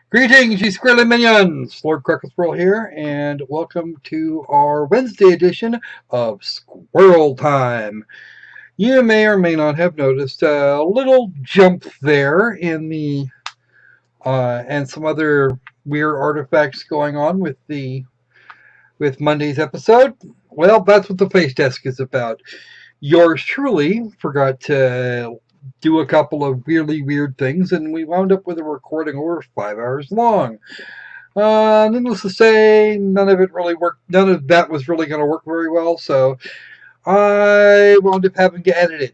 Greetings, you squirrely minions! Lord Squirrel here, and welcome to our Wednesday edition of Squirrel Time. You may or may not have noticed a little jump there in the and some other weird artifacts going on with Monday's episode. Well, that's what the face desk is about. Yours truly forgot to do a couple of really weird things, and we wound up with a recording over 5 hours long. Needless to say, none of it really worked. None of that was really going to work very well, so I wound up having to edit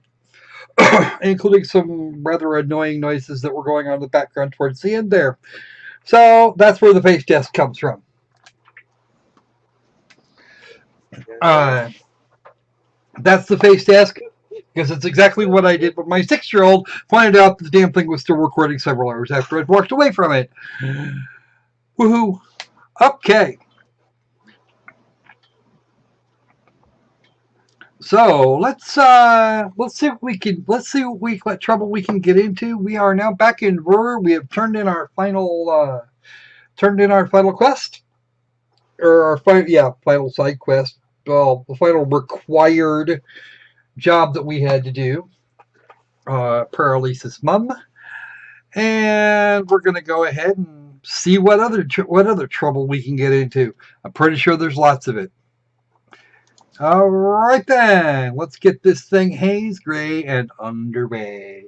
it, including some rather annoying noises that were going on in the background towards the end there. So that's where the face desk comes from. Uh, that's the face desk, because it's exactly what I did. But my 6-year-old pointed out that the damn thing was still recording several hours after I'd walked away from it. Woohoo! Okay. So let's see what trouble we can get into. We are now back in Roer. We have turned in our final quest, or our final side quest. Well, the final required job that we had to do, per Elisa's mum, and we're gonna go ahead and see what other trouble we can get into. I'm pretty sure there's lots of it. All right then, let's get this thing haze gray and underway.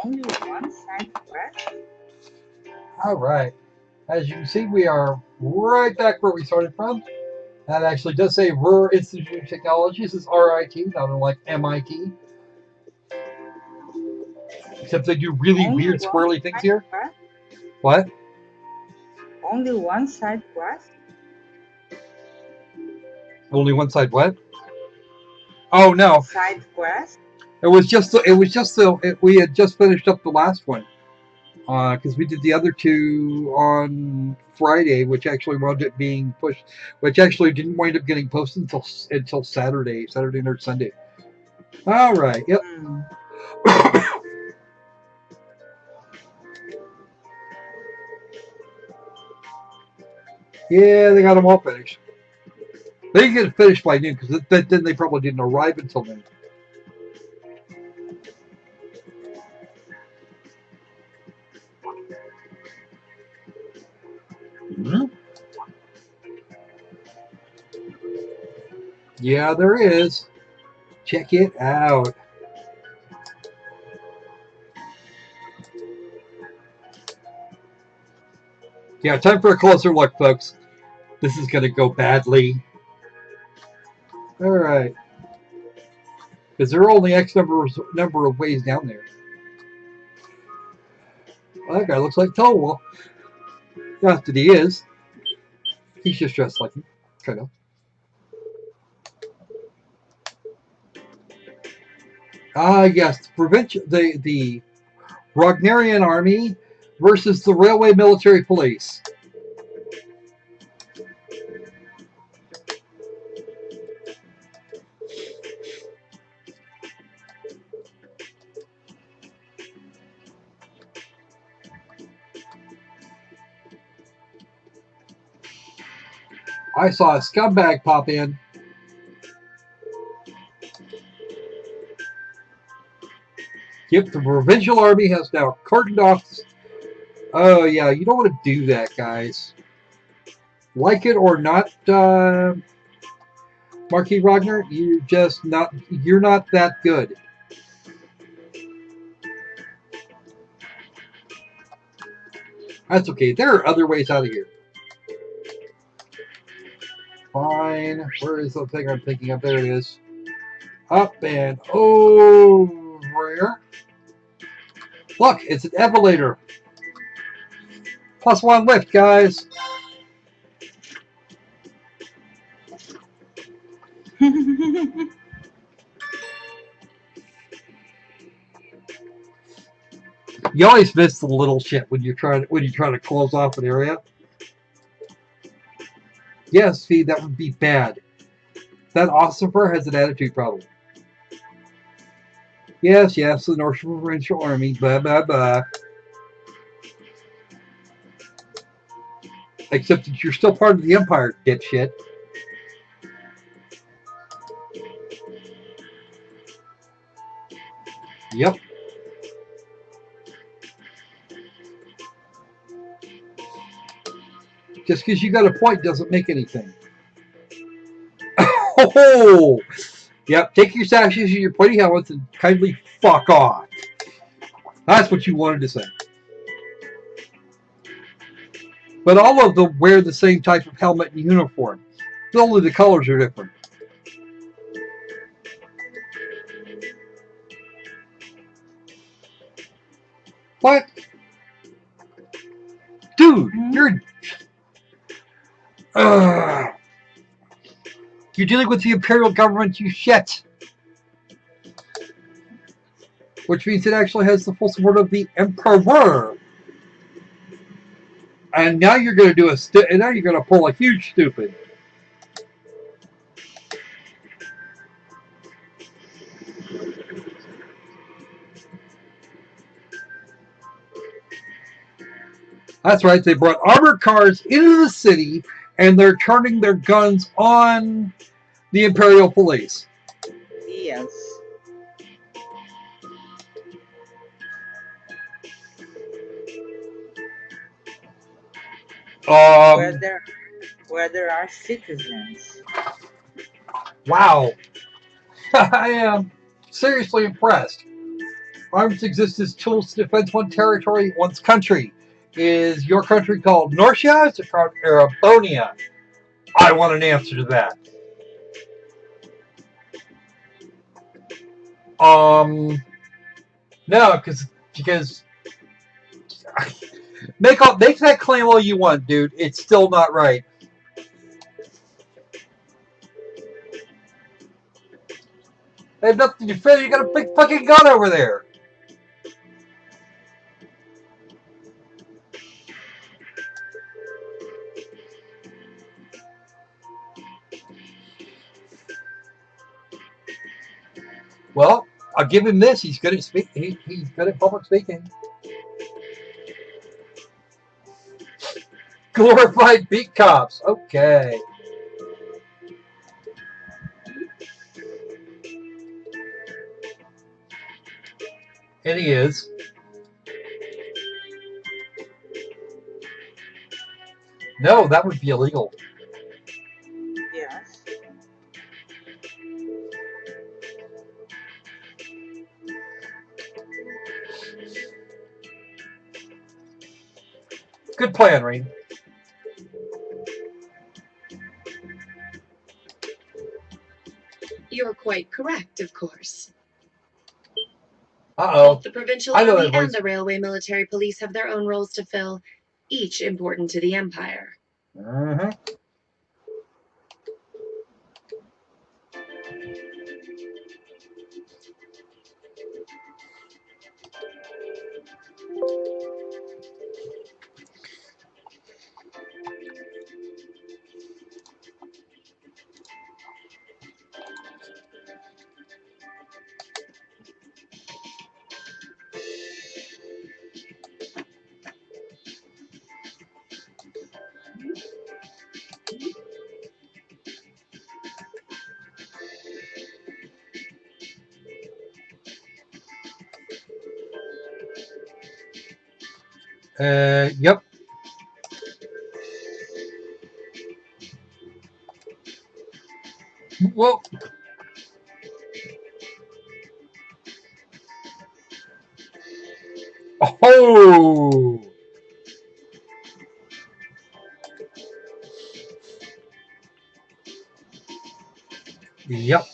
Only one side quest? All right, as you can see, we are right back where we started from. That actually does say Roer Institute of Technology. This is RIT, not unlike MIT. Except they do really Only weird, one squirrely things side here. quest? What? Only one side quest? Only one side what? Oh no, Side quest? we had just finished up the last one. Because we did the other two on Friday, which actually wound up being pushed, which actually didn't wind up getting posted until Saturday or Sunday. All right, yep. Yeah, they got them all finished. They didn't get finished by noon because then they probably didn't arrive until then. Mm-hmm. Yeah, there is. Check it out. Yeah, time for a closer look, folks. This is going to go badly. All right. Because there are only X number of ways down there. Well, that guy looks like Tolwell. Not that he is. He's just dressed like him. Kind of. Yes. The Rognerian army versus the railway military police. I saw a scumbag pop in. Yep, the provincial army has now cordoned off. Oh yeah, you don't want to do that, guys. Like it or not, Marquis Ragnar, you're not that good. That's okay. There are other ways out of here. Fine. Where is the thing I'm thinking of? There it is. Up and over. Look, it's an elevator. +1 lift, guys. You always miss the little shit when you're trying to close off an area. Yes, see, that would be bad. That Ossifer has an attitude problem. Yes, yes, the North Provincial Army. Blah blah blah. Except that you're still part of the Empire, dipshit. Yep. Just because you got a point doesn't make anything. Oh, yep. Take your sashes and your pointy helmets and kindly fuck off. That's what you wanted to say. But all of them wear the same type of helmet and uniform. Only the colors are different. What? Dude, Hmm? uh, you're dealing with the Imperial government, you shit. Which means it actually has the full support of the Emperor. And now you're going to do and now you're going to pull a huge stupid. That's right. They brought armored cars into the city, and they're turning their guns on the Imperial police. Yes. Where Um, there where there are citizens. wow. I am seriously impressed. Arms exist as tools to defend one territory, one's country. Is your country called Norcia? Is it called Arabonia? I want an answer to that. Um, no, because make that claim all you want, dude. It's still not right. They have nothing to defend. You got a big fucking gun over there. Well, I'll give him this. He's good at he's good at public speaking. Glorified beat cops. Okay, and he is. No, that would be illegal. Yes. Good plan, Rain. You're quite correct, of course. Uh Both oh. the provincial I know army that and voice. the railway military police have their own roles to fill, each important to the Empire. Mm-hmm. Yep. Well, oh, yep.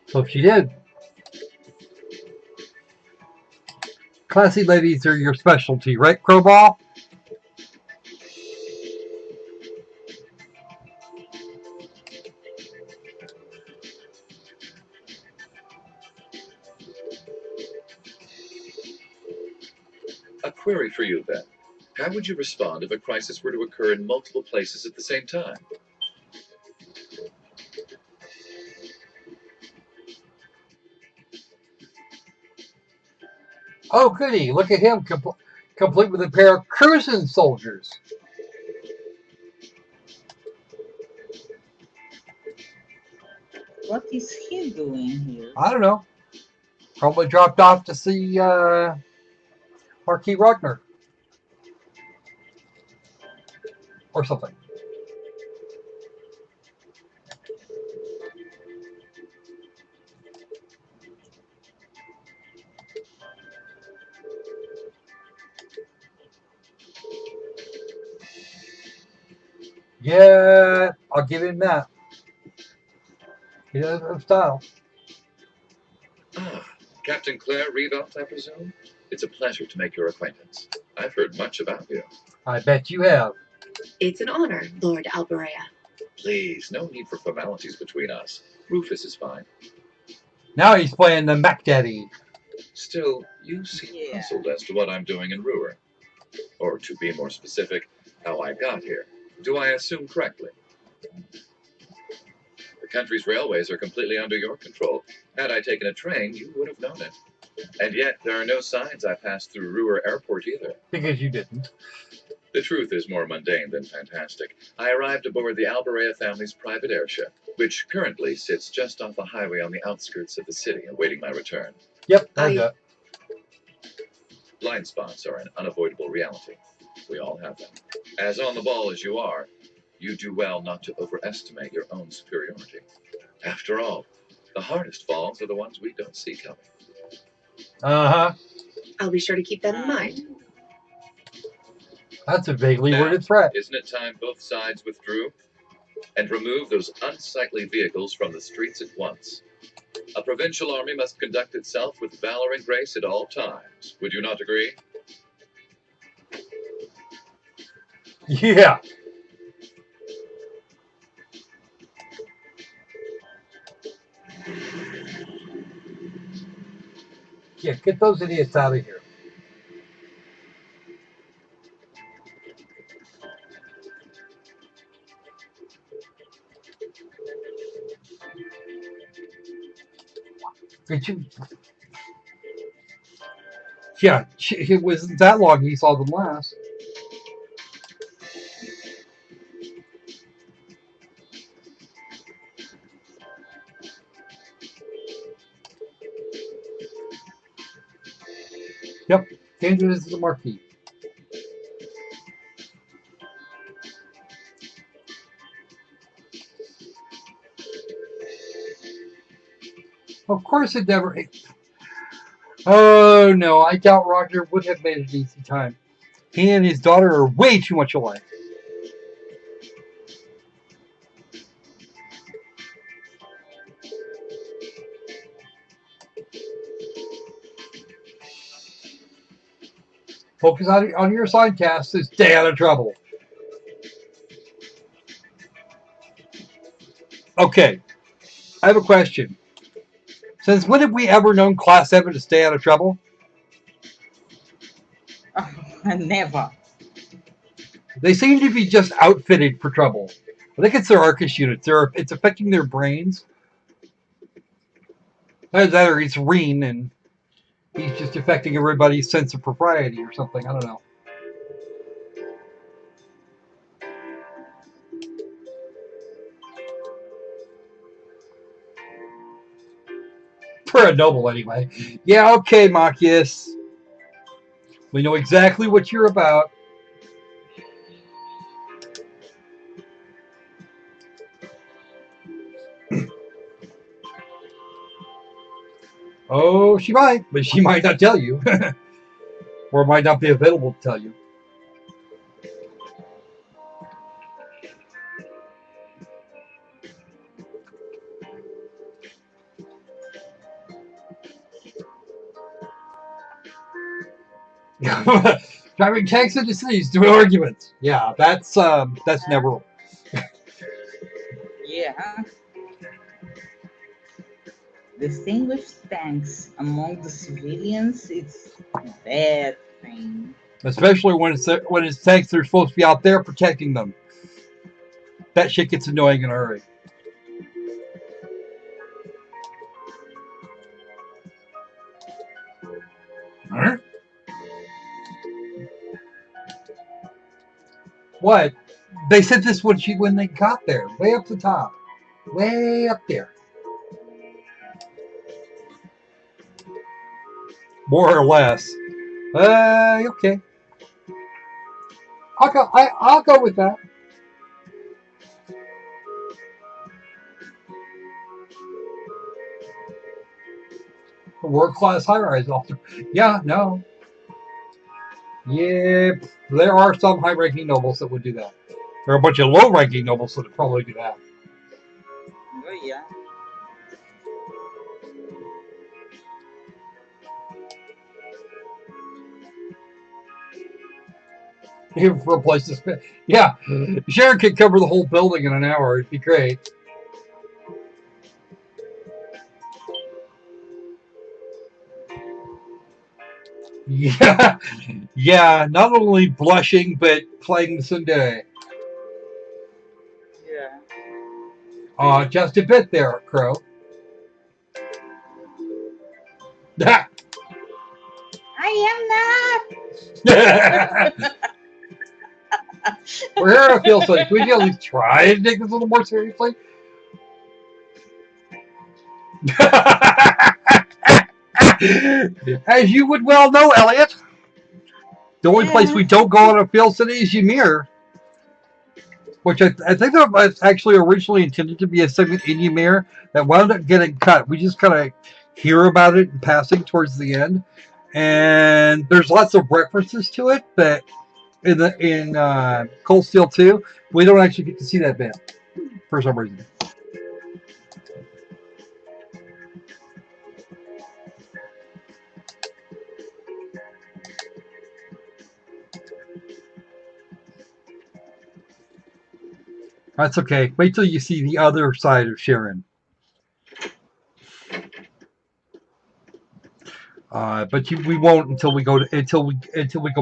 So she did. Classy ladies are your specialty, right, Crowball? A query for you, then. How would you respond if a crisis were to occur in multiple places at the same time? Oh, goody. Look at him, complete with a pair of cruising soldiers. What is he doing here? I don't know. Probably dropped off to see Marquis Ragnar. Or something. Yeah, I'll give him that. He does have style. Ah, Captain Claire Revelt, I presume? It's a pleasure to make your acquaintance. I've heard much about you. I bet you have. It's an honor, Lord Alberea. Please, no need for formalities between us. Rufus is fine. Now he's playing the Mac Daddy. Still, you seem Yeah. puzzled as to what I'm doing in Roer. Or to be more specific, how I got here. Do I assume correctly? The country's railways are completely under your control. Had I taken a train, you would have known it. And yet, there are no signs I passed through Roer Airport either. Because you didn't. The truth is more mundane than fantastic. I arrived aboard the Alberea family's private airship, which currently sits just off a highway on the outskirts of the city, awaiting my return. Yep, I- Blind spots are an unavoidable reality. We all have them. As on the ball as you are, you do well not to overestimate your own superiority. After all, the hardest falls are the ones we don't see coming. Uh-huh. I'll be sure to keep that in mind. That's a vaguely Now, worded threat. isn't it time both sides withdrew and removed those unsightly vehicles from the streets at once? A provincial army must conduct itself with valor and grace at all times. Would you not agree? Yeah. Yeah, get those idiots out of here. Did you? Yeah, it wasn't that long he saw them last. Yep, dangerous as the Marquis. Of course it never... Oh, no, I doubt Roger would have made it an easy time. He and his daughter are way too much alike. Focus on your sidecast to stay out of trouble. Okay, I have a question. Since when have we ever known Class 7 to stay out of trouble? Never. They seem to be just outfitted for trouble. I think it's their Arcus units. It's affecting their brains. Either that or it's Reen, and he's just affecting everybody's sense of propriety or something. I don't know. For a noble, anyway. Yeah, okay, Machias. We know exactly what you're about. Oh, she might, but she might not tell you. Or might not be available to tell you. Driving tanks into cities, doing arguments. Yeah, that's never. Yeah. Distinguished tanks among the civilians, it's a bad thing. Especially when it's tanks that are supposed to be out there protecting them. That shit gets annoying in a hurry. Huh? What? They said this when they got there, way up the top, way up there, more or less. Okay. I'll go with that. World class high rise officer. Yeah, no. Yeah, there are some high ranking nobles that would do that. There are a bunch of low ranking nobles that would probably do that. Oh, yeah. Even for a place to spend. Yeah, Sharon could cover the whole building in an hour. It'd be great. Yeah, yeah. Not only blushing, but playing the tsundere. Yeah. Just a bit there, Crow. I am We're here to feel safe. Would you at least try to take this a little more seriously? As you would well know, Elliot, the only place we don't go on a field city is Ymir, which I think that was actually originally intended to be a segment in Ymir that wound up getting cut. We just kind of hear about it in passing towards the end, and there's lots of references to it, but in Cold Steel 2, we don't actually get to see that band for some reason. That's okay. Wait till you see the other side of Sharon. But we won't until we go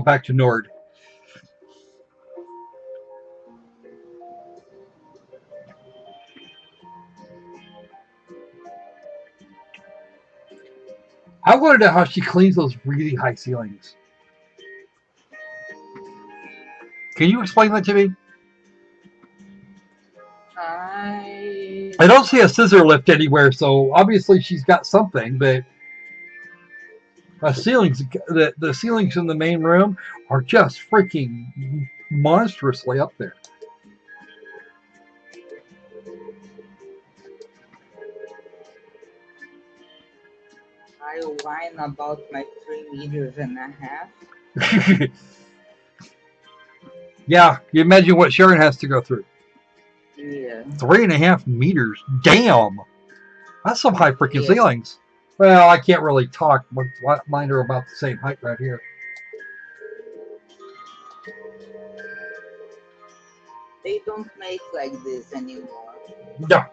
back to Nord. I want to know how she cleans those really high ceilings. Can you explain that to me? I don't see a scissor lift anywhere, so obviously she's got something. But the ceilings in the main room are just freaking monstrously up there. I whine about my 3.5 meters. Yeah, you imagine what Sharon has to go through. Yeah. 3.5 meters. Damn, that's some high freaking Yeah. ceilings. Well, I can't really talk. Mine are about the same height right here. They don't make like this anymore. No,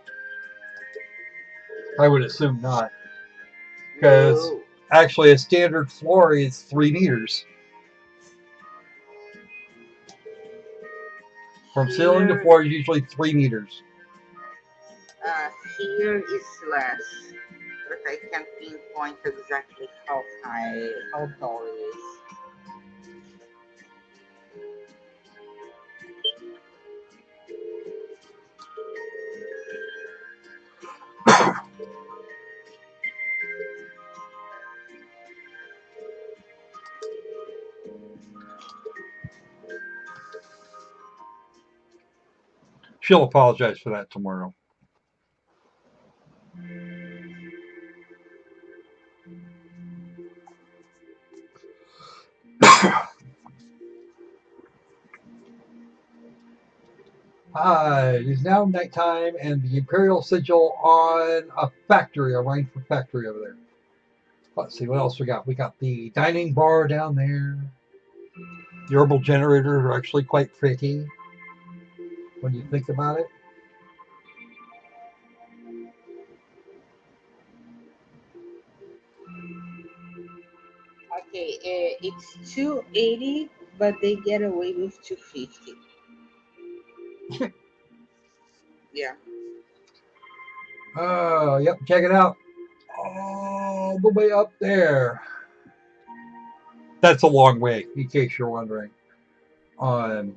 I would assume not. Because actually, a standard floor is 3 meters. From ceiling to floor is usually 3 meters. Here is less, but I can't pinpoint exactly how tall it is. She'll apologize for that tomorrow. It is now nighttime, and the Imperial Sigil on a factory, a Rainford factory over there. Let's see what else we got. We got the dining bar down there. The herbal generators are actually quite pretty when you think about it. I Okay, it's 280, but they get away with 250. Yeah. Yep, check it out. All the way up there. That's a long way, in case you're wondering. Um,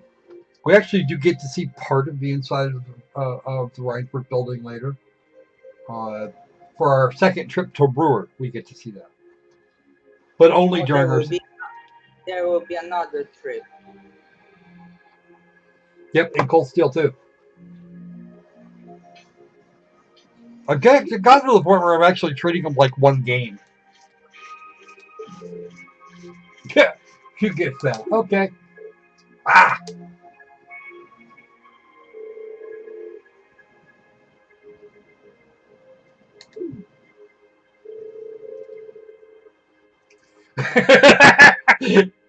we actually do get to see part of the inside of the Reinford building later. Uh, for our second trip to Roer, we get to see that, but only Oh, during our. there will be another trip. Yep, and Cold Steel too. I got to the point where I'm actually treating them like one game. Yeah, you get that. Okay. Ah.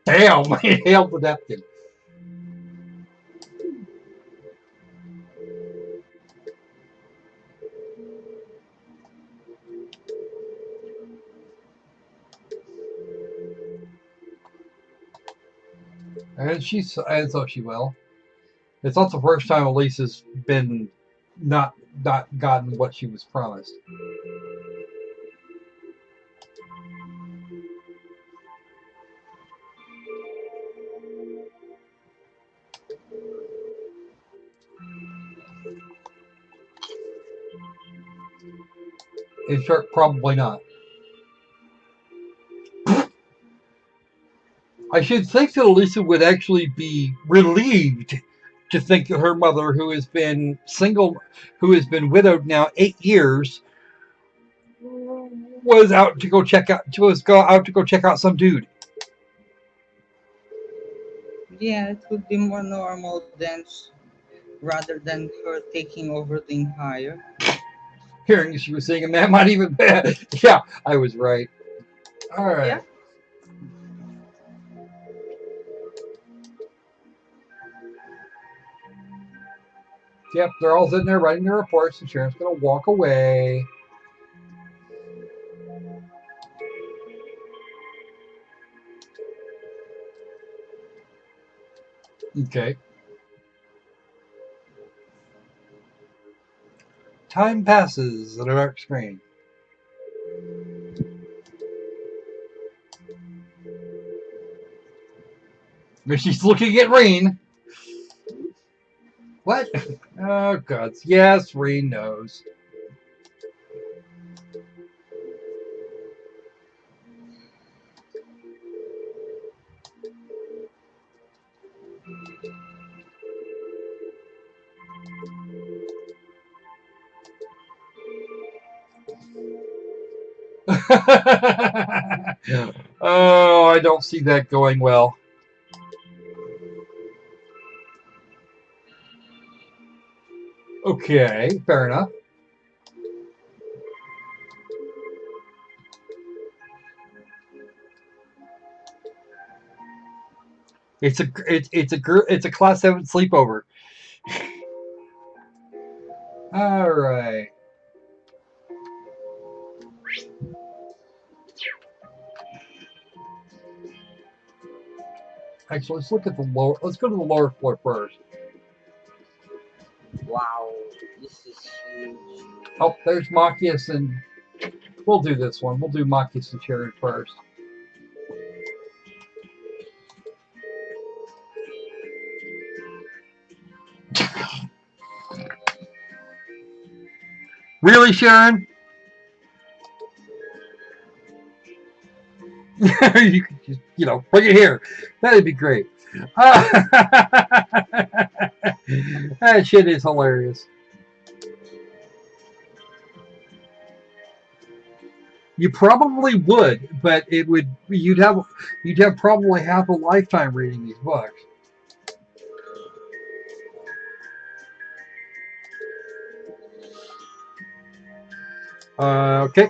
Damn, he hailed the napkin. And so she will. It's not the first time Elise has been not gotten what she was promised. In short, probably not. I should think that Elisa would actually be relieved to think that her mother, who has been widowed now 8 years, was out to go check out some dude. Yeah, it would be more normal rather than her taking over the empire. Hearing she was saying, and that might even be. Yeah, I was right. All Yeah. right. Yep, they're all sitting there writing their reports, and Sharon's going to walk away. Okay. Time passes on a dark screen. But she's looking at Rain. What? Oh, God. Yes, Rain knows. Oh, I don't see that going well. Okay, fair enough. It's a class 7 sleepover. All right. Actually, let's look at the lower. Let's go to the lower floor first. Wow, this is huge. Oh, there's Machias, and we'll do this one. We'll do Machias and Sharon first. Really, Sharon? You could just, bring it here. That'd be great. That shit is hilarious. You probably would, but you'd have probably half a lifetime reading these books. Okay,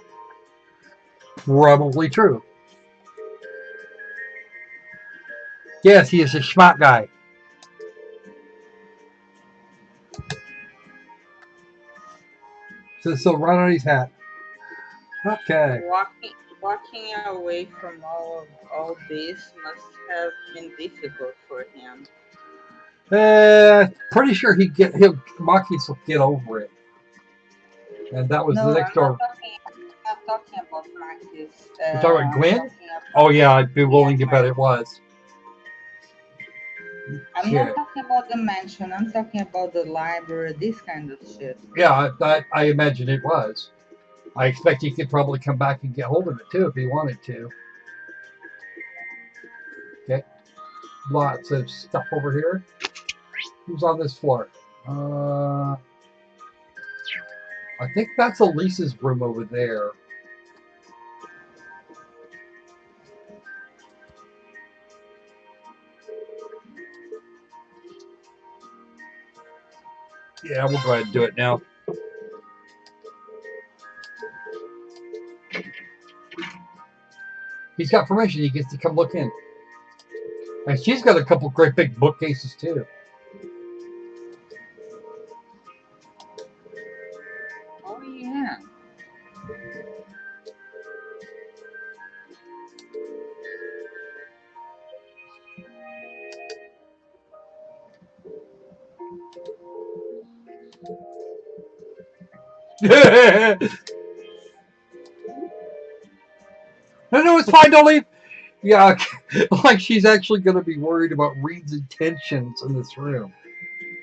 probably true. Yes, he is a smart guy. So right on his hat. Okay. Walking Walking away from all this must have been difficult for him. Pretty sure he'll Marquis will get over it. And that was the No, next door. I'm not talking about Marcus. We're talking about I'm Gwen? talking about Oh yeah, I'd be willing to bet Marcus. it was. I'm Shit. not talking about the mansion. I'm talking about the library, this kind of shit. Yeah, I imagine it was. I expect he could probably come back and get hold of it too if he wanted to. Okay. Lots of stuff over here. Who's on this floor? I think that's Elisa's room over there. Yeah, we'll go ahead and do it now. He's got permission. He gets to come look in. And she's got a couple great big bookcases too. Oh yeah. No, it's fine. Don't leave. Yeah, like she's actually going to be worried about Reed's intentions in this room.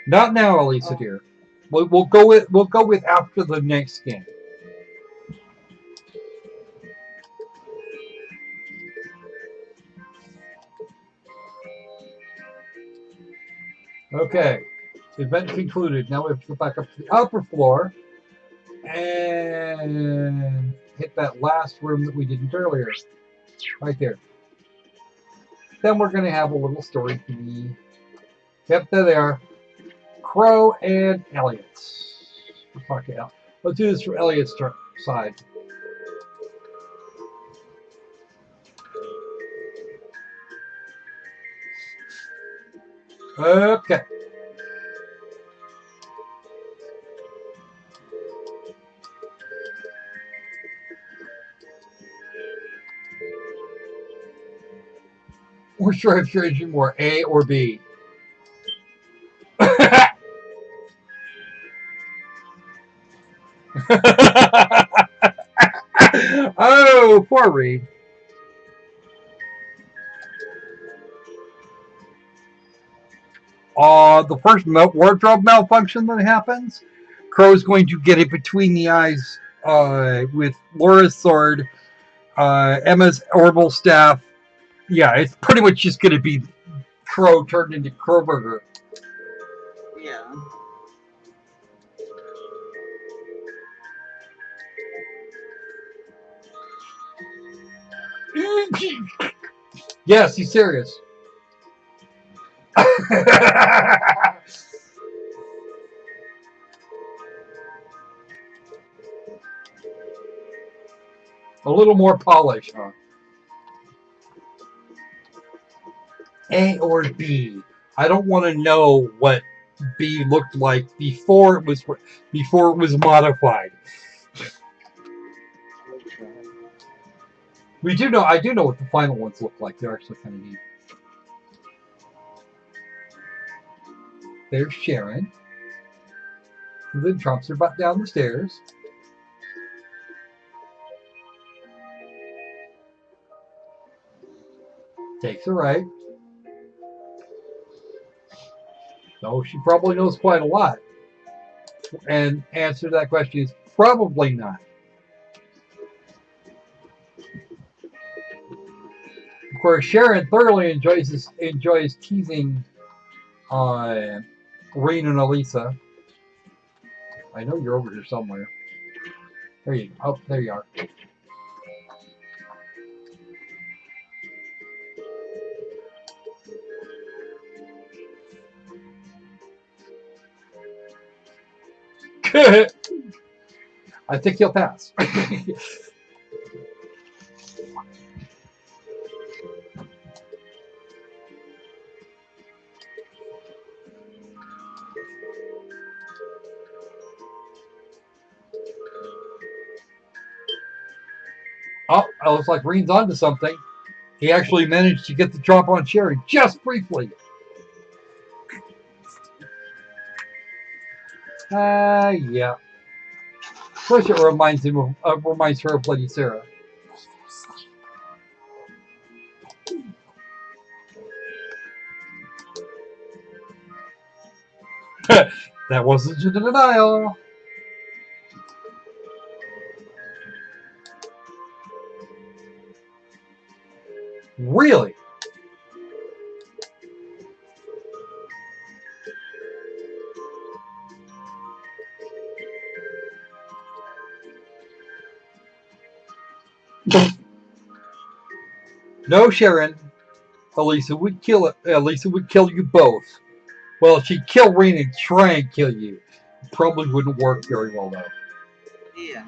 Not now, Elisa dear. We'll go with after the next game. Okay, event concluded. Now we have to go back up to the upper floor and hit that last room that we didn't earlier, right there. Then we're going to have a little story thingy. Yep, there they are. Crow and Elliot. Let's talk to Elliot. Let's do this from Elliot's side. Okay. We're sure if you're interested more, A or B. Oh, poor Reed. The first wardrobe malfunction that happens, Crow's going to get it between the eyes with Laura's sword, Emma's orbital staff. Yeah, it's pretty much just going to be Crow turned into Crowburger. Yeah. Yes, he's serious. A little more polish, huh? A or B? I don't want to know what B looked like before it was modified. We do know. I do know what the final ones look like. They're actually kind of neat. There's Sharon, who then trumps her butt down the stairs. Takes a right. Though she probably knows quite a lot. And answer to that question is probably not. Of course, Sharon thoroughly enjoys teasing Rain and Elisa. I know you're over here somewhere. There you go. Oh, there you are. I think you'll pass. Oh, it looks like Reen's onto something. He actually managed to get the drop on Sharon just briefly. Yeah. Of course, it reminds her of Bloody Sarah. That wasn't a denial. Really? No, Sharon. Elisa would kill it. Elisa would kill you both. Well, she'd kill Reen and try and kill you. Probably wouldn't work very well though. Yeah.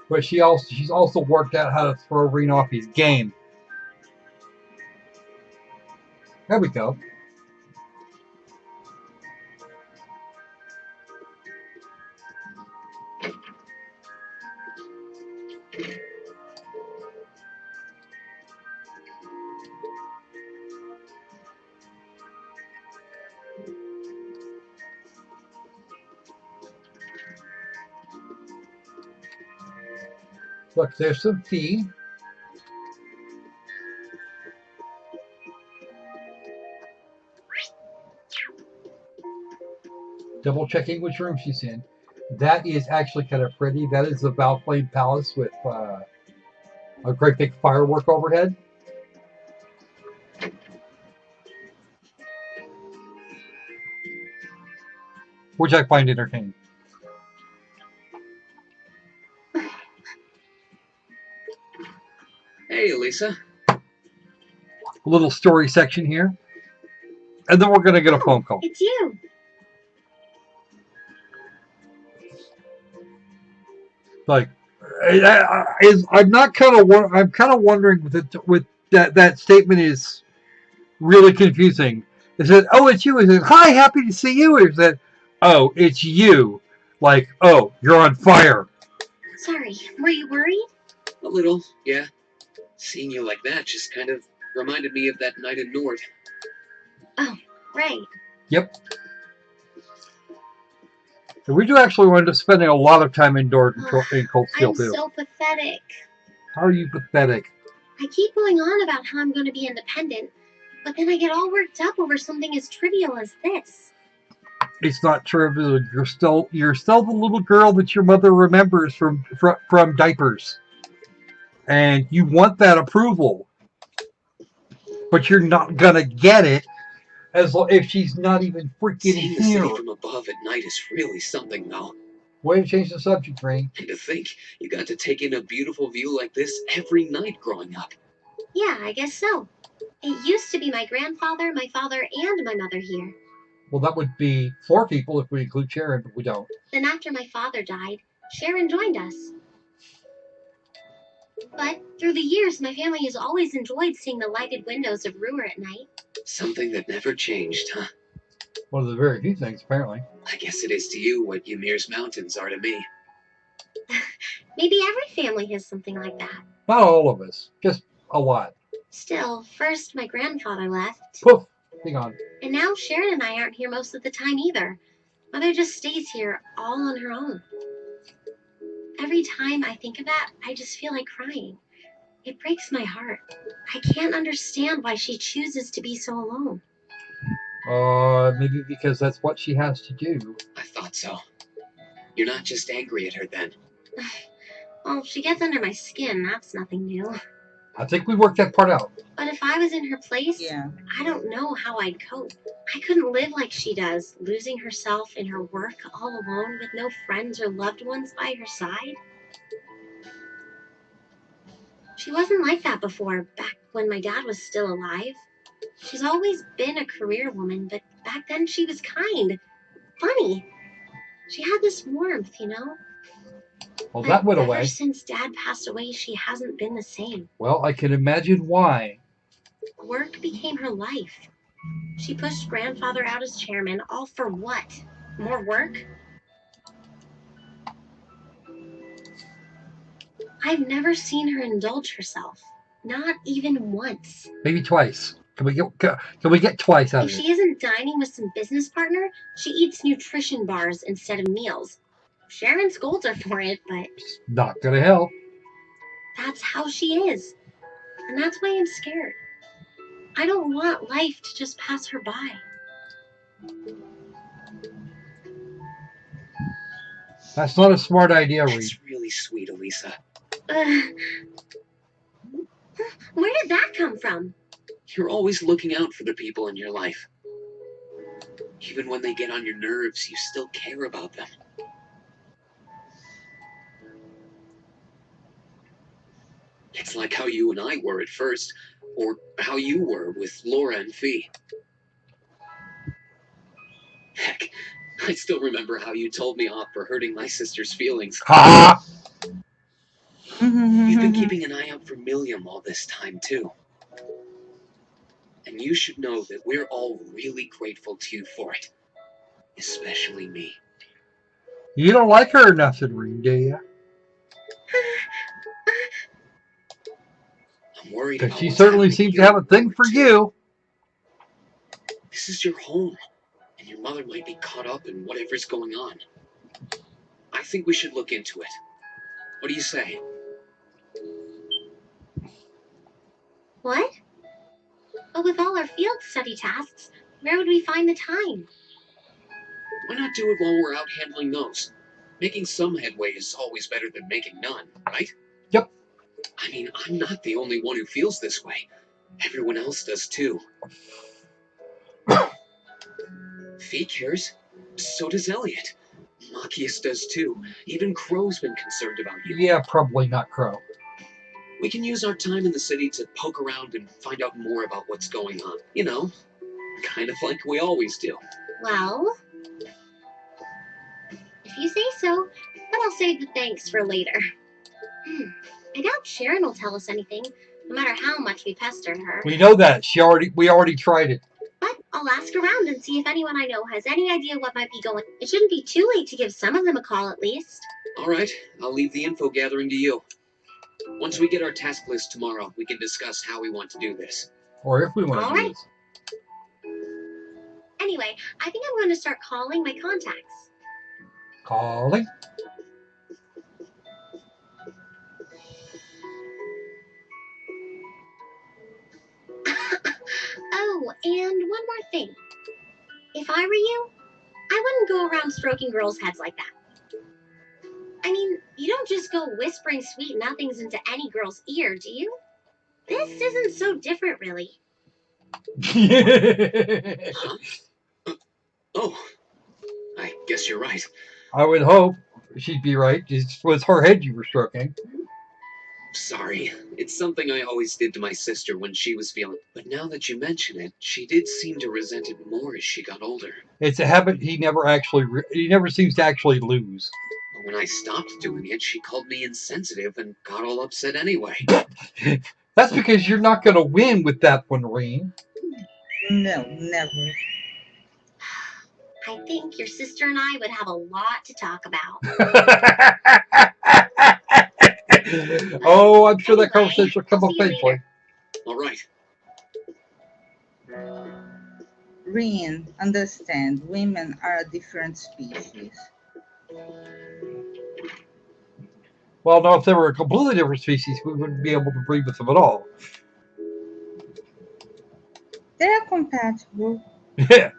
But she's also worked out how to throw Reen off his game. There we go. Look, there's some fee. Double checking which room she's in. That is actually kind of pretty. That is the Valplane Palace with a great big firework overhead. Which I find entertaining. Hey, Lisa. A little story section here. And then we're going to get a phone call. It's you. Like, I'm kind of wondering with that statement is really confusing. Is it, oh, it's you? Is it, hi, happy to see you? Or is it, oh, it's you? Like, oh, you're on fire. Sorry, were you worried? A little, yeah. Seeing you like that just kind of reminded me of that night in Nord. Oh, right. Yep. We do actually wind up spending a lot of time indoors in Cold Steel, I'm too. so pathetic. How are you pathetic? I keep going on about how I'm going to be independent, but then I get all worked up over something as trivial as this. It's not trivial. You're still the little girl that your mother remembers from diapers, and you want that approval, but you're not gonna get it if she's not even freaking Seeing the here. city from above at night is really something, though. Way to change the subject, Rain. And to think you got to take in a beautiful view like this every night growing up. Yeah, I guess so. It used to be my grandfather, my father, and my mother here. Well, that would be 4 people if we include Sharon, but we don't. Then after my father died, Sharon joined us. But through the years, my family has always enjoyed seeing the lighted windows of Roer at night. Something that never changed, huh? One of the very few things, apparently. I guess it is to you what Ymir's mountains are to me. Maybe every family has something like that. Not all of us, just a lot. Still, first my grandfather left. Poof, be gone. And now Sharon and I aren't here most of the time either. Mother just stays here all on her own. Every time I think of that, I just feel like crying. It breaks my heart. I can't understand why she chooses to be so alone. Maybe because that's what she has to do. I thought so. You're not just angry at her then. Well, she gets under my skin, that's nothing new. I think we worked that part out. But if I was in her place, Yeah. I don't know how I'd cope. I couldn't live like she does, losing herself in her work all alone with no friends or loved ones by her side. She wasn't like that before, back when my dad was still alive. She's always been a career woman, but back then she was kind, funny. She had this warmth, you know? Well, But that went ever away. since Dad passed away, she hasn't been the same. Well, I can imagine why. Work became her life. She pushed Grandfather out as chairman, all for what? More work? I've never seen her indulge herself. Not even once. Maybe twice. Can we get twice out If of it? she isn't dining with some business partner, she eats nutrition bars instead of meals. Sharon scolds her for it, but It's not gonna help. that's how she is. And that's why I'm scared. I don't want life to just pass her by. That's not a smart idea, Reed. That's really sweet, Elisa. Where did that come from? You're always looking out for the people in your life. Even when they get on your nerves, you still care about them. It's like how you and I were at first, or how you were with Laura and Fee. Heck, I still remember how you told me off for hurting my sister's feelings. Ha! You've been keeping an eye out for Milliam all this time, too. And you should know that we're all really grateful to you for it. Especially me. You don't like her or nothing, Reed, do you? I'm worried Because about she what's certainly happening seems to here have a thing Roer, for too. you. This is your home, and your mother might be caught up in whatever's going on. I think we should look into it. What do you say? What? But with all our field study tasks, where would we find the time? Why not do it while we're out handling those? Making some headway is always better than making none, right? Yep. I mean, I'm not the only one who feels this way. Everyone else does too. Fee cares. So does Elliot. Machias does too. Even Crow's been concerned about you. Yeah, probably not Crow. We can use our time in the city to poke around and find out more about what's going on. You know, kind of like we always do. Well, if you say so, but I'll save the thanks for later. I doubt Sharon will tell us anything, no matter how much we pester her. We know that. We already tried it. But I'll ask around and see if anyone I know has any idea what might be going. It shouldn't be too late to give some of them a call at least. All right, I'll leave the info gathering to you. Once we get our task list tomorrow, we can discuss how we want to do this. Or if we want to All do right. this. Anyway, I think I'm going to start calling my contacts. Calling. Oh, and one more thing. If I were you, I wouldn't go around stroking girls' heads like that. I mean, you don't just go whispering sweet nothings into any girl's ear, do you? This isn't so different, really. Huh? Oh, I guess you're right. I would hope she'd be right. It was her head you were stroking. Sorry, it's something I always did to my sister when she was feeling. But now that you mention it, she did seem to resent it more as she got older. It's a habit he never seems to actually lose. But when I stopped doing it, she called me insensitive and got all upset anyway. That's because you're not going to win with that one, Reen. No, never. I think your sister and I would have a lot to talk about. Oh, I'm sure that Anyway, conversation will come I'll up see you eventually. later. All right. Reen, understand, women are a different species. Well, no, if they were a completely different species, we wouldn't be able to breed with them at all. They're compatible. Yeah.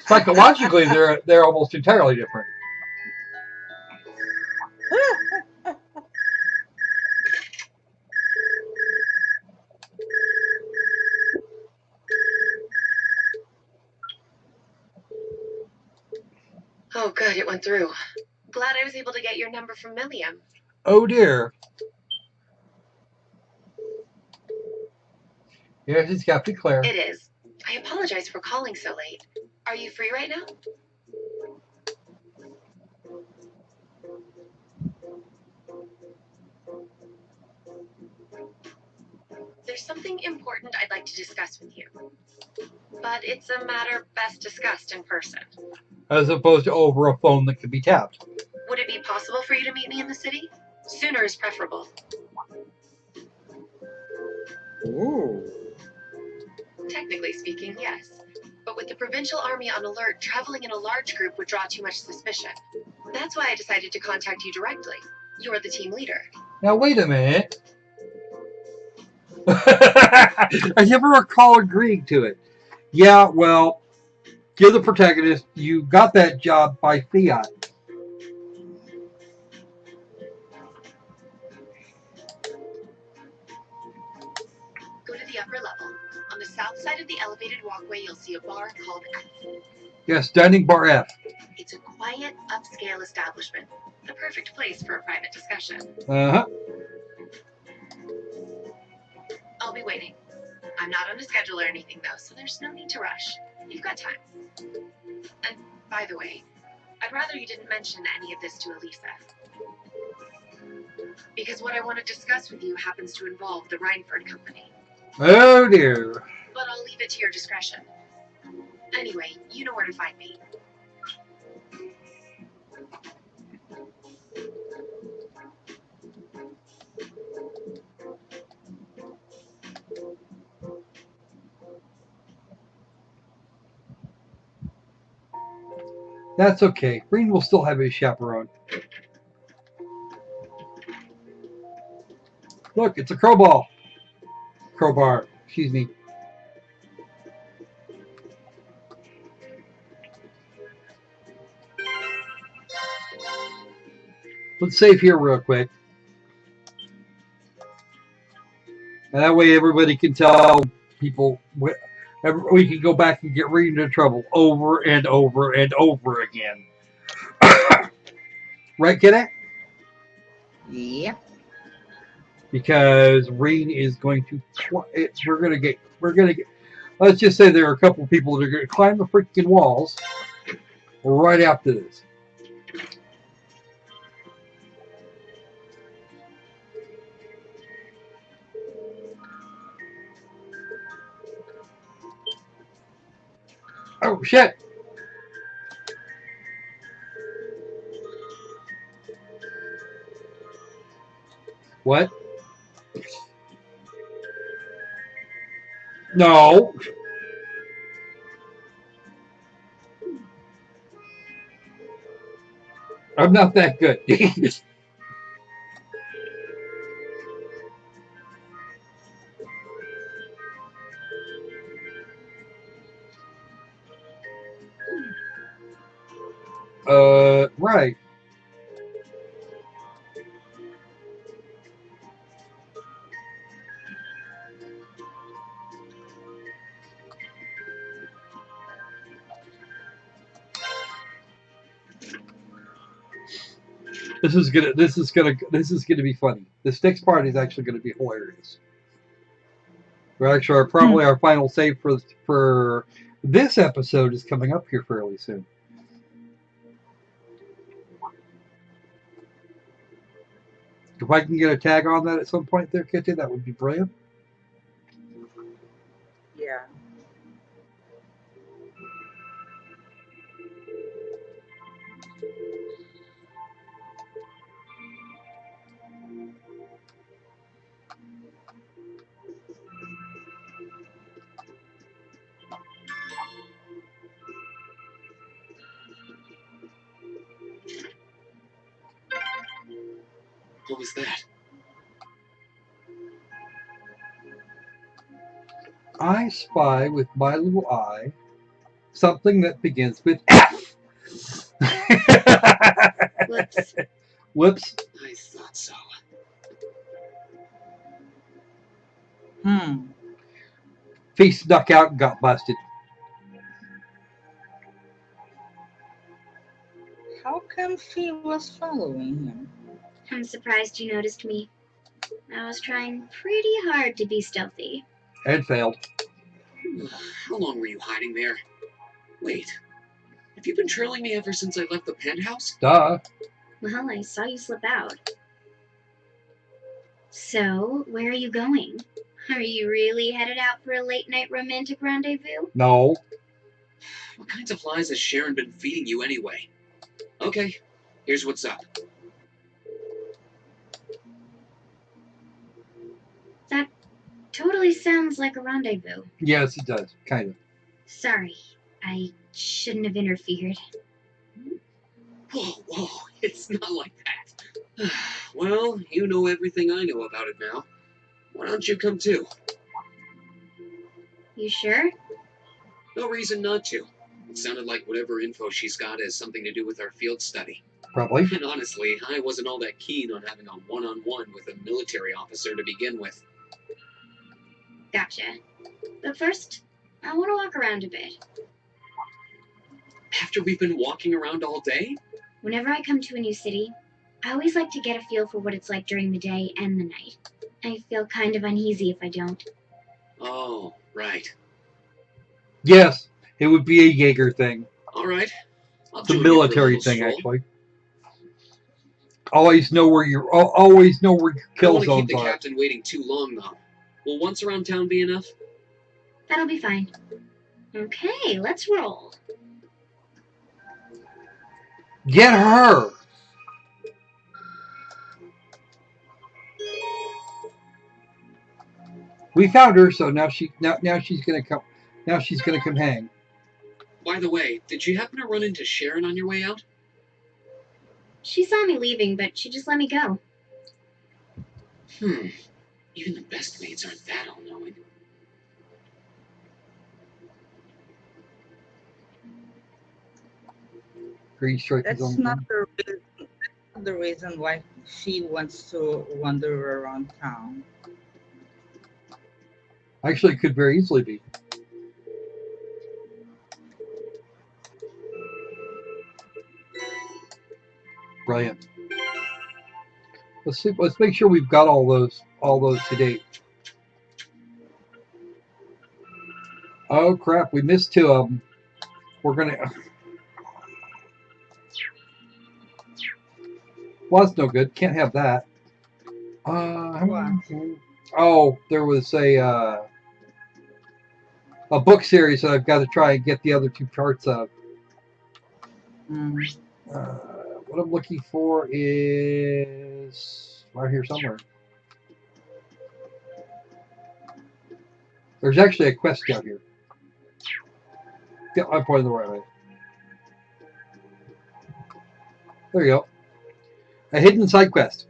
Psychologically, they're almost entirely different. Oh, good, it went through. Glad I was able to get your number from Milliam. Oh dear. Yes, it's Captain Claire. It is. I apologize for calling so late. Are you free right now? There's something important I'd like to discuss with you. But it's a matter best discussed in person. As opposed to over a phone that can be tapped. Would it be possible for you to meet me in the city? Sooner is preferable. Ooh. Technically speaking, yes. But with the provincial army on alert, traveling in a large group would draw too much suspicion. That's why I decided to contact you directly. You're the team leader. Now wait a minute. I never recall agreeing to it. Yeah, well, you're the protagonist. You got that job by fiat. Go to the upper level. On the south side of the elevated walkway, you'll see a bar called F. Yes, Dining Bar F. It's a quiet, upscale establishment. The perfect place for a private discussion. Uh-huh. I'll be waiting. I'm not on a schedule or anything, though, so there's no need to rush. You've got time. And, by the way, I'd rather you didn't mention any of this to Elisa. Because what I want to discuss with you happens to involve the Rhineford Company. Oh, dear. But I'll leave it to your discretion. Anyway, you know where to find me. That's okay. Green will still have his chaperone. Look, it's a crowbar. Crowbar. Excuse me. Let's save here real quick. And that way everybody can tell people. We can go back and get Reed into trouble over and over and over again. Right, Kenneth? Yep. Because Reed is going to. We're gonna get. Let's just say there are a couple of people that are going to climb the freaking walls right after this. Oh shit! What? No. I'm not that good. Right. This is gonna be funny. This next part is actually gonna be hilarious. We're actually probably our final save for this episode is coming up here fairly soon. If I can get a tag on that at some point there, Kitty, that would be brilliant. Yeah. What was that? I spy with my little eye something that begins with F. Whoops. Whoops. I thought so. Face snuck out and got busted. How come she was following him? I'm surprised you noticed me. I was trying pretty hard to be stealthy. And failed. How long were you hiding there? Wait, have you been trailing me ever since I left the penthouse? Duh. Well, I saw you slip out. So, where are you going? Are you really headed out for a late-night romantic rendezvous? No. What kinds of lies has Sharon been feeding you anyway? Okay, here's what's up. totally sounds like a rendezvous. Yes, it does. Kind of. Sorry, I shouldn't have interfered. Whoa, it's not like that. Well, you know everything I know about it now. Why don't you come too? You sure? No reason not to. It sounded like whatever info she's got has something to do with our field study. Probably. And honestly, I wasn't all that keen on having a one-on-one with a military officer to begin with. Gotcha. But first, I want to walk around a bit. After we've been walking around all day? Whenever I come to a new city, I always like to get a feel for what it's like during the day and the night. I feel kind of uneasy if I don't. Oh, right. Yes, it would be a Jaeger thing. All right. I'll It's a join you for military little thing, stroll. actually. Always know where your always know where your I don't kill want to keep zones the are. captain waiting too long, though. Will once around town be enough? That'll be fine. Okay, let's roll. Get her. We found her, so now she's gonna come. Now she's gonna come hang. By the way, did you happen to run into Sharon on your way out? She saw me leaving, but she just let me go. Even the best maids aren't that all-knowing. Green stripe is That's on not the reason why she wants to wander around town. Actually, it could very easily be. Brilliant. Let's see. Let's make sure we've got all those to date. Oh crap! We missed two of them. We're gonna. Well, that's no good. Can't have that. What? Oh, there was a book series that I've got to try and get the other two parts of. Mm. What I'm looking for is right here somewhere. There's actually a quest down here. Yeah, I'm pointing the right way. There you go. A hidden side quest.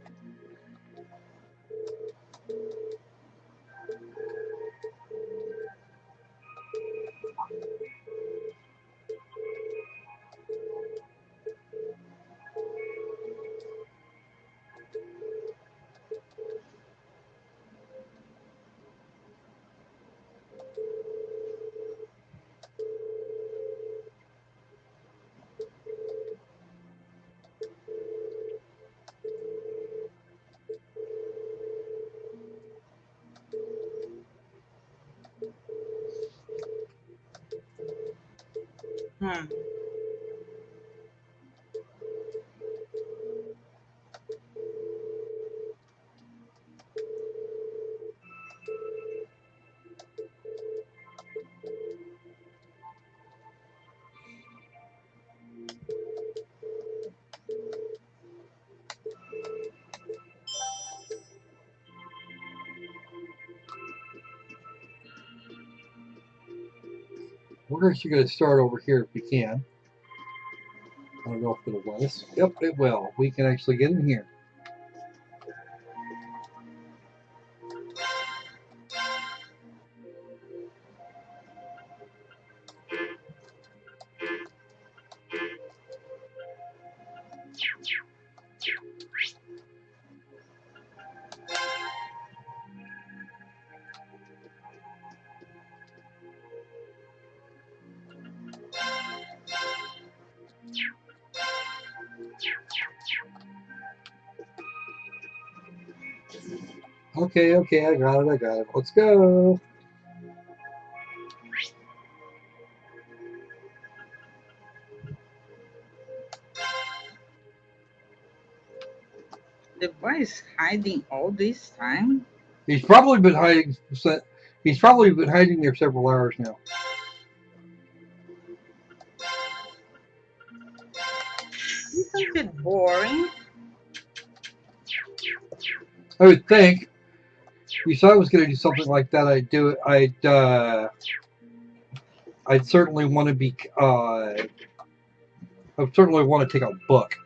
Hmm. We're actually going to start over here if we can. I don't know if it'll let us. Yep, it will. We can actually get in here. Okay, I got it. Let's go. The boy is hiding all this time. He's probably been hiding. He's probably been hiding there several hours now. Isn't it boring? I would think. you said I was going to do something like that, I'd do it. I'd certainly want to be. I certainly want to take a book.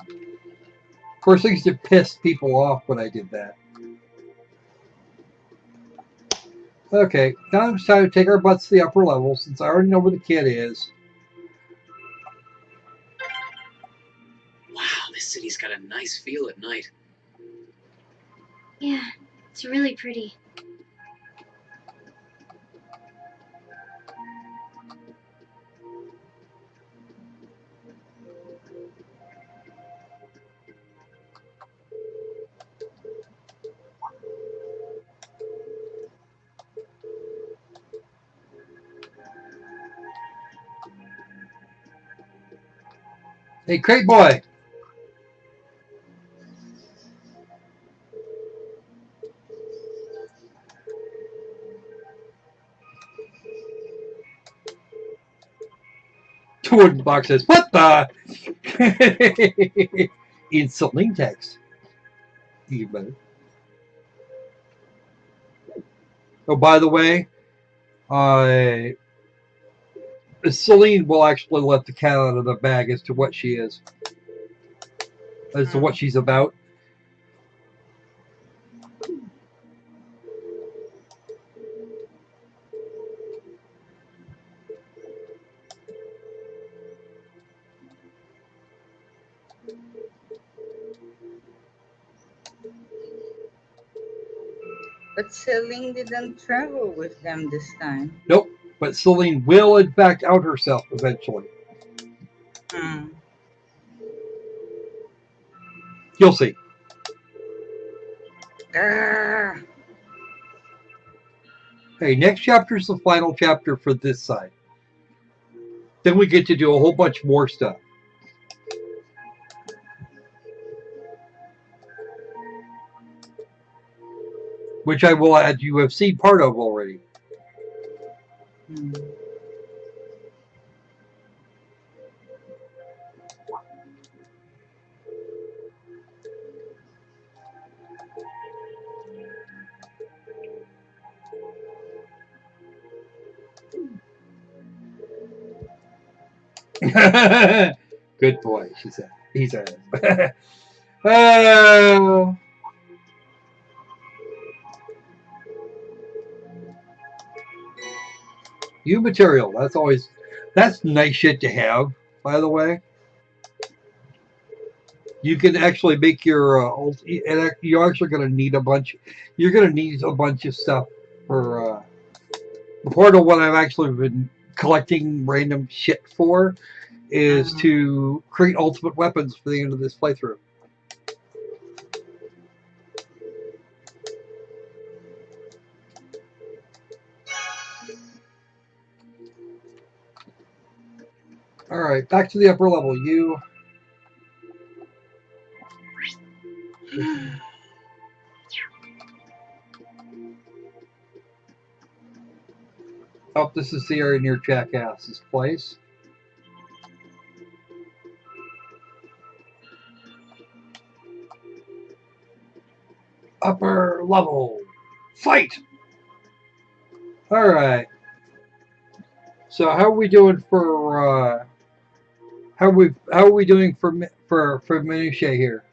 Of course, I used to piss people off when I did that. Okay, now it's time to take our butts to the upper level since I already know where the kid is. Wow, this city's got a nice feel at night. Yeah, it's really pretty. Hey, crate boy. The wooden box says, "What the?" In Celine text. Even better. Oh, by the way, Celine will actually let the cat out of the bag as to what she is, as to what she's about. But Celine didn't travel with them this time. Nope, but Celine will in fact out herself eventually. Hmm. You'll see. Grrr. Hey, next chapter is the final chapter for this side. Then we get to do a whole bunch more stuff. Which I will add you have seen part of already. Hmm. Good boy, she said. He said. uh, new material. That's nice shit to have, by the way. You can actually make your you're actually going to need a bunch. You're going to need a bunch of stuff for part of what I've actually been collecting random shit for is to create ultimate weapons for the end of this playthrough. All right, back to the upper level. You. Oh, this is the area near Jackass's place. Upper level. Fight! Alright. So how are we doing for how are we doing for minutiae here?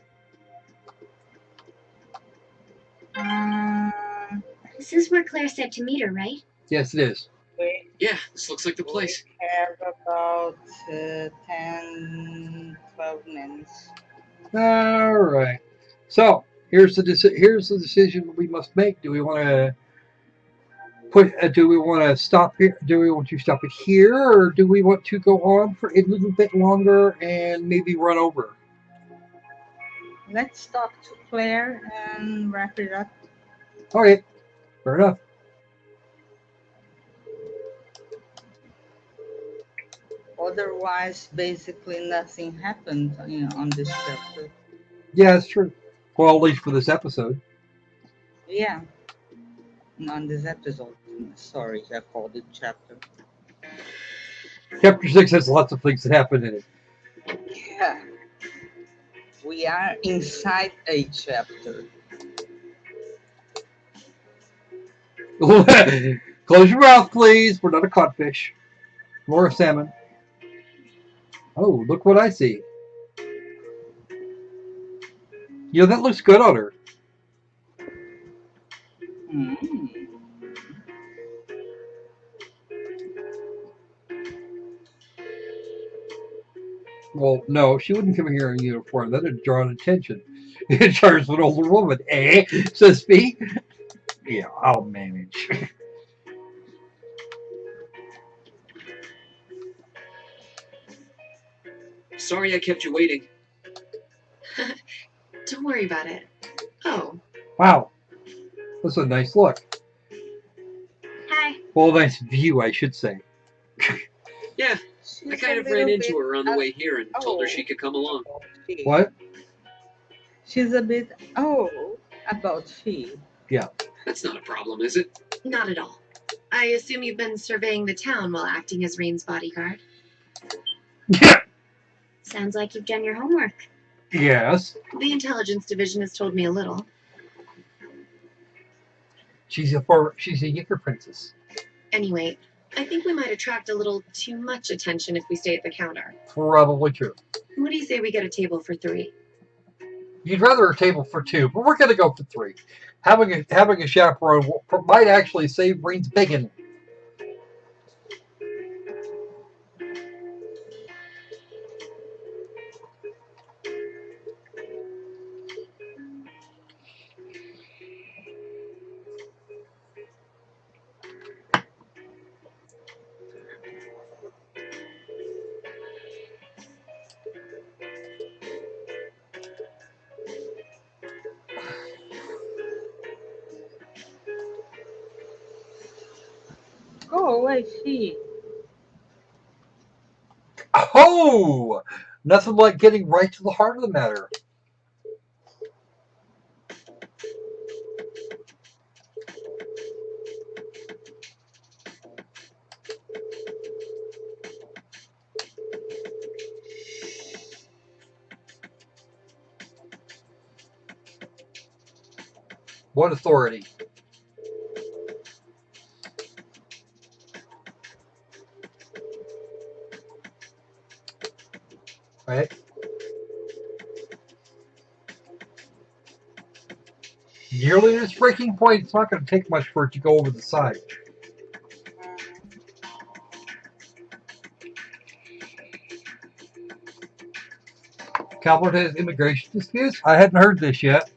This is where Claire said to meet her, right? Yes, it is. Yeah, this looks like the place. We have about 10, 12 minutes. Alright. So here's the decision we must make. Do we want to do we want to stop here? Do we want to stop it here, or do we want to go on for a little bit longer and maybe run over? Let's talk to Claire and wrap it up. Okay, fair enough. Otherwise, basically nothing happened, on this chapter. Yeah, it's true. Well, at least for this episode. Yeah, on this episode. Sorry, I called it chapter. Chapter 6 has lots of things that happen in it. Yeah. We are inside a chapter. Close your mouth, please. We're not a codfish. Nor a salmon. Oh, look what I see. You know, that looks good on her. Mm. Well, no, she wouldn't come here in uniform. That'd draw attention. In charge of an older woman. Eh? Says me. Yeah, I'll manage. Sorry I kept you waiting. Don't worry about it. Oh, Wow, that's a nice look. Hi. Well, nice view, I should say. Yeah, She's I kind a of ran little into bit her on the way here and told her old she could come along. about she. What? She's a bit old about she. Yeah. That's not a problem, is it? not at all. I assume you've been surveying the town while acting as Rain's bodyguard. Sounds like you've done your homework. Yes. The intelligence division has told me a little. She's a Yicker princess. Anyway, I think we might attract a little too much attention if we stay at the counter. Probably true. What do you say we get a table for 3? You'd rather a table for 2, but we're going to go for 3. Having a chaperone might actually save Rain's bacon. Go away, she. Oh! Nothing like getting right to the heart of the matter. What authority? Right? Nearly to its breaking point, it's not going to take much for it to go over the side. California has immigration disputes? I hadn't heard this yet.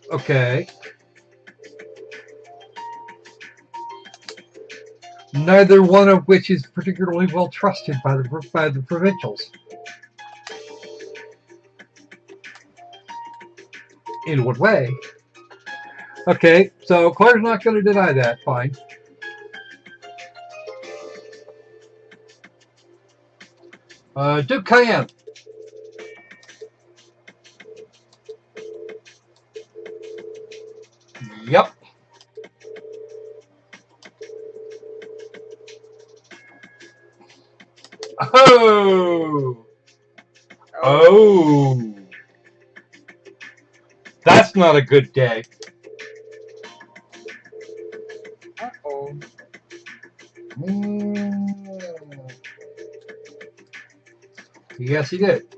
Okay. Neither one of which is particularly well trusted by the provincials. In what way? Okay, so Claire's not going to deny that. Fine. Duke Cayenne. Yep. Oh. Oh. That's not a good day. Uh-oh. Yes, he did.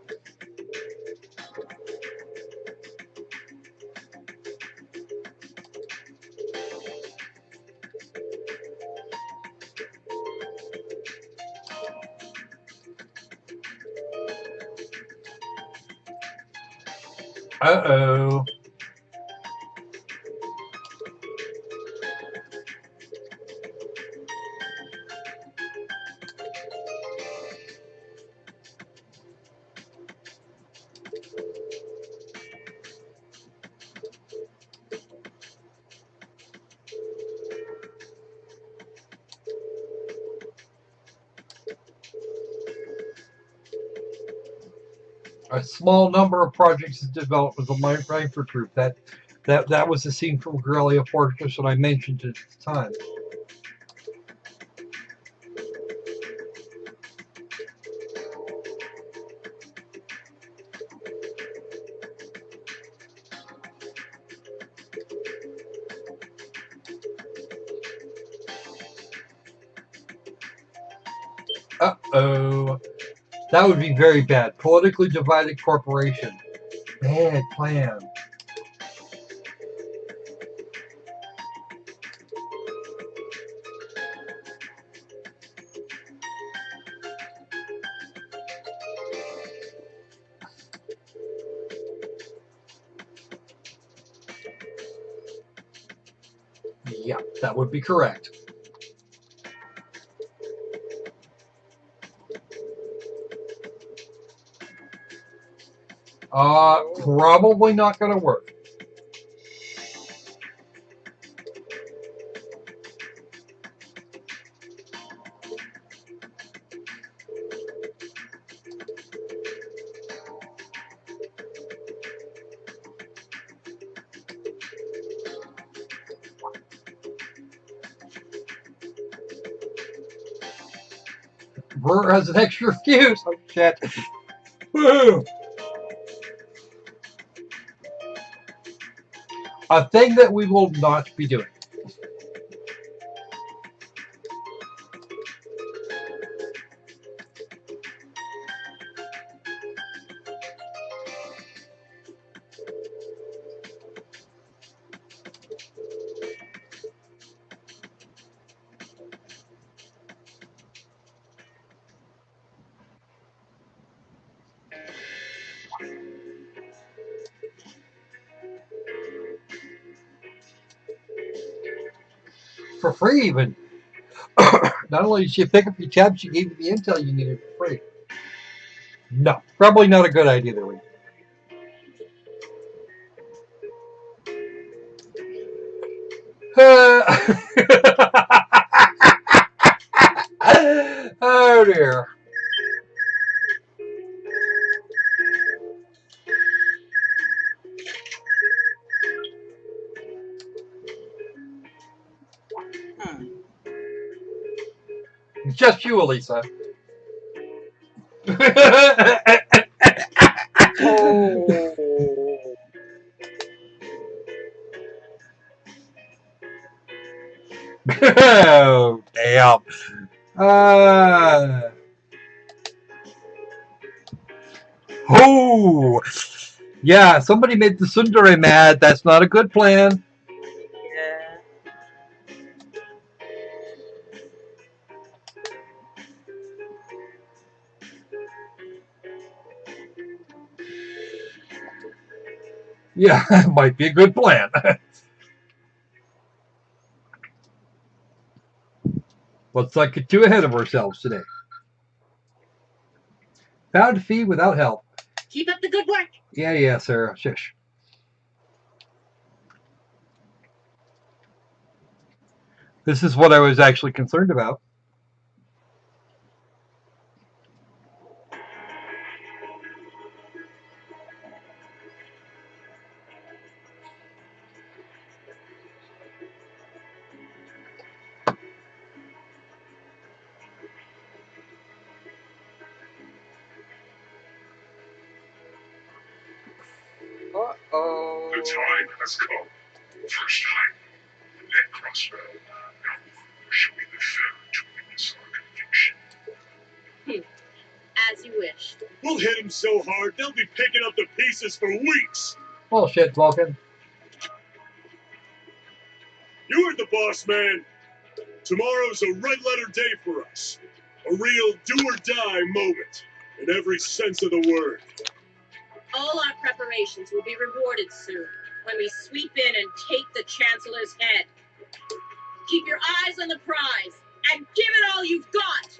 Uh-oh. A small number of projects is developed with the Frankfurt group. That was the scene from Guerrilla Fortress that I mentioned at the time. Uh-oh. That would be very bad. Politically divided corporation. Bad plan. Yeah, that would be correct. Probably not going to work. Roer has an extra fuse. Oh, shit. Woo. A thing that we will not be doing. For free, even. Not only did she pick up your tab, she gave you the intel you needed for free. No, probably not a good idea there. Oh dear. Just you, Elisa. Oh. Oh, damn. Oh, yeah, somebody made the Sundari mad. That's not a good plan. Yeah. Yeah, might be a good plan. Looks like we're too ahead of ourselves today. Found a fee without help. Keep up the good work. Yeah, Sarah. Shush. This is what I was actually concerned about. Uh-oh. The time has come. First time, the net crossbow. Now, shall we be fair to witness our conviction? As you wish. We'll hit them so hard, they'll be picking up the pieces for weeks. Bullshit, Vulcan. You heard the boss, man. Tomorrow's a red letter day for us. A real do-or-die moment, in every sense of the word. All our preparations will be rewarded soon when we sweep in and take the Chancellor's head. Keep your eyes on the prize and give it all you've got.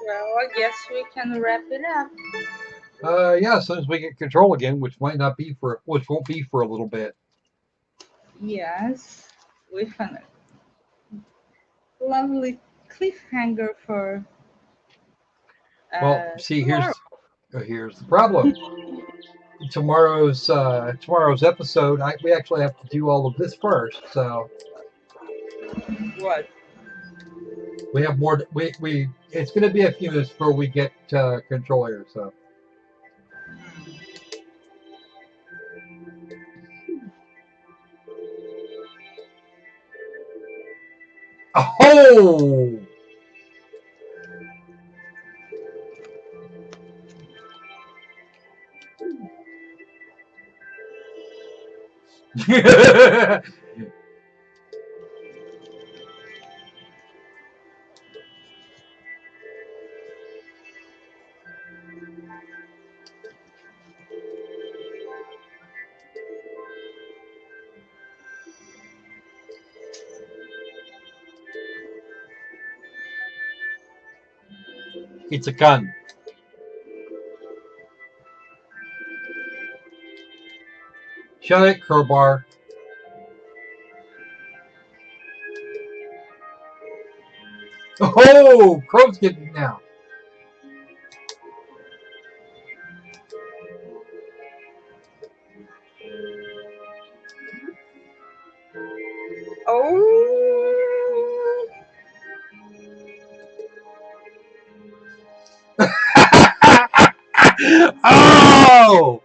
Well, I guess we can wrap it up. Yeah, as soon as we get control again, which won't be for a little bit. Yes, with a lovely cliffhanger for. Well, see, tomorrow. here's the problem. Tomorrow's episode, we actually have to do all of this first. So What? we have more. We it's going to be a few minutes before we get control here. So Oh! It's a gun. Shut it, crowbar. Oh! Crow's getting now. Oh, Oh!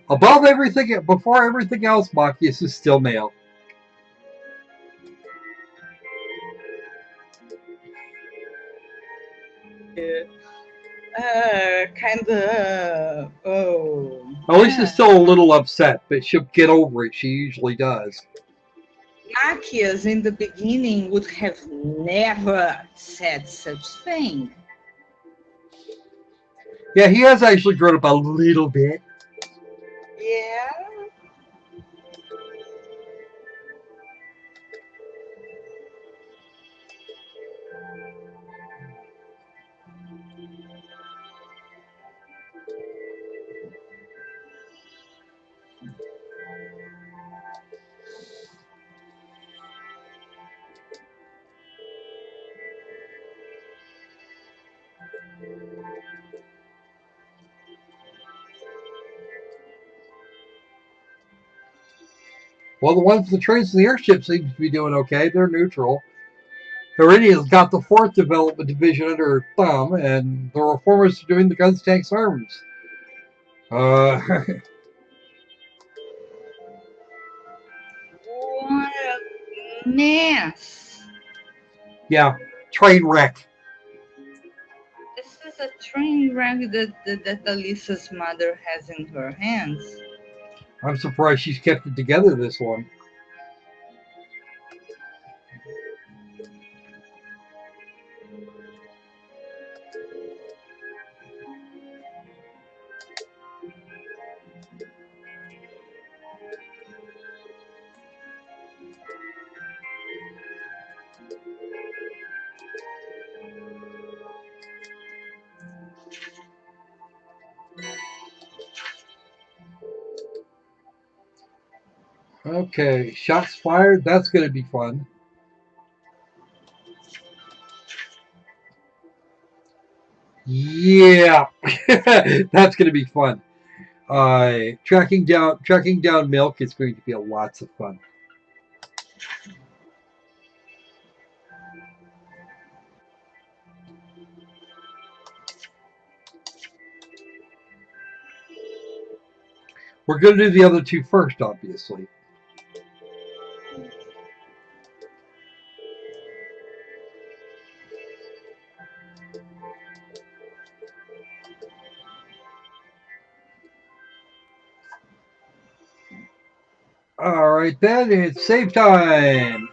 Above everything, before everything else, Machias is still male. kind of. Oh, Alicia's still a little upset, but she'll get over it. She usually does. Machias in the beginning would have never said such thing. Yeah, he has actually grown up a little bit. Yeah. Well, the trains and the airship seem to be doing okay. They're neutral. Iridia's got the 4th Development Division under her thumb, and the Reformers are doing the guns, tanks, arms. What a mess. Yeah, train wreck. This is a train wreck that Alicia's mother has in her hands. I'm surprised she's kept it together this long. Okay, shots fired. That's going to be fun. Yeah, that's going to be fun. Tracking down Milk is going to be a lots of fun. We're going to do the other two first, obviously. All right, then it's save time.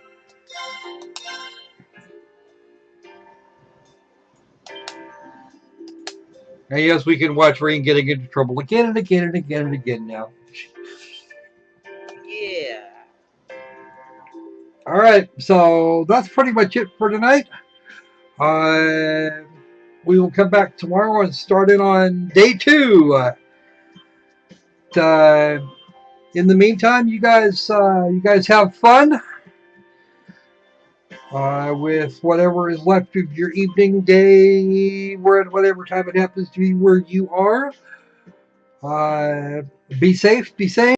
And yes, we can watch Rain getting into trouble again and again and again and again now. Yeah. All right, so that's pretty much it for tonight. We will come back tomorrow and start in on day 2. In the meantime, you guys have fun with whatever is left of your evening, day, whatever time it happens to be where you are. Be safe, be sane.